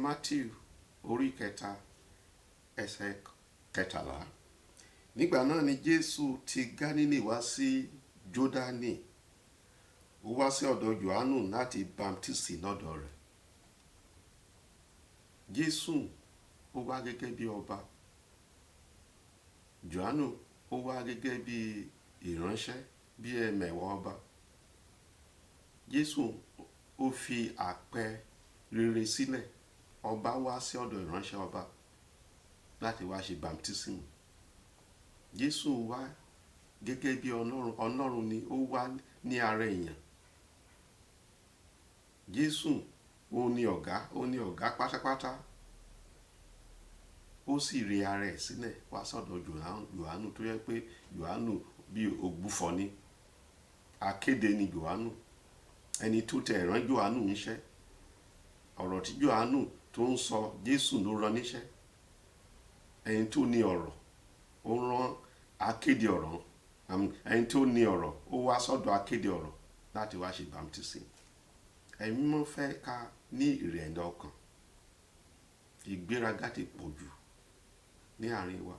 Matteu orí kẹta ẹsẹ̀ kẹtàlá. Nígbà náà ni Jesu ti Galili wá sí Jordani. Ó wá sí ọ̀dọ̀ Johanu láti baptisi lọ́dọ̀ rẹ̀. Jesu ó wá gẹ́gẹ́ bí ọba. Johanu ó wá gẹ́gẹ́ bí ìránṣẹ́, bí ẹmẹ̀wà ọba. Jesu ó fi àpẹẹrẹ rere sílẹ̀. Ọba wá sí ọ̀dọ̀ ìránṣẹ́ ọba láti wá ṣe baptism. Jesu wá gẹ́gẹ́ bí Ọlọ́run. Ọlọ́run ni ó wá ní ara èèyàn. Jesu ó ní ọ̀gá pátápátá. Ó sì rí ara ẹ̀ sílẹ̀ wá sọ́dọ̀ Johanu tó yẹ pé Johanu bí ògbúfọ̀ ni. Akéde ni Johanu. Ẹni tó tẹ̀ rán Johanu níṣẹ́. Ọ̀rọ̀ tí Johanu tó ń sọ Jesu ló rán níṣẹ́. Ẹni tó ní ọ̀rọ̀ ó rán akéde ọ̀rọ̀. Ẹni tó ní ọ̀rọ̀ ó wá sọ́dọ̀ akéde ọ̀rọ̀ láti wá ṣe baptism. Ẹ̀mí mọ́ fẹ́ ká ní ìrẹ̀lẹ̀ ọkàn. Ìgbéraga ti pọ̀ jù ní àárín wa.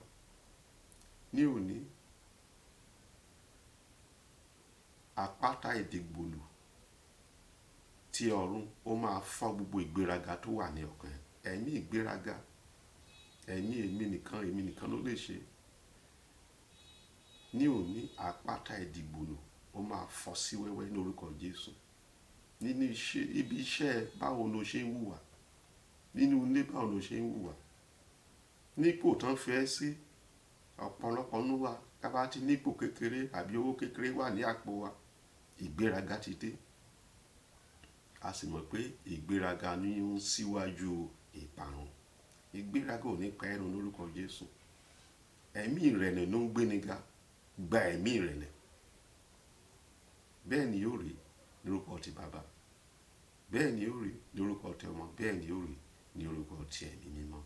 Ní òní, àpáta ìdìgbòlù ti ọ̀run ó máa fọ́ gbogbo ìgbéraga tó wà ní ọkàn. Ẹ̀mí ìgbéraga, ẹ̀mí èmi nìkan ló lè ṣe. Ní òní, àpáta ìdìgbòlù ó máa fọ́ sí wẹ́wẹ́ ní orúkọ Jésù. Nínú ibi iṣẹ́ báwo ló ṣe ń hùwà? Nínú ilé báwo ló ṣe ń hùwà? Nípò tán fẹ́ sí ọ̀pọ̀lọpọ̀ nínú wa ká bá ti nípò kékeré àbí owó kékeré wà ní àpò wa, ìgbéraga ti dé. A sì mọ̀ pé ìgbéraga ní ń síwájú ìparun. Ìgbéraga ò ní pa ẹnu lórúkọ Jésù. Ẹ̀mí ìrẹ̀lẹ̀ ló ń gbéni ga. Gba ẹ̀mí ìrẹ̀lẹ̀. Bẹ́ẹ̀ ni yóò rí lórúkọ ti Bàbá. Bẹ́ẹ̀ ni yóò rí lórúkọ ti Ọmọ. Bẹ́ẹ̀ ni yóò rí ní orúkọ ti Ẹ̀mí Mímọ́.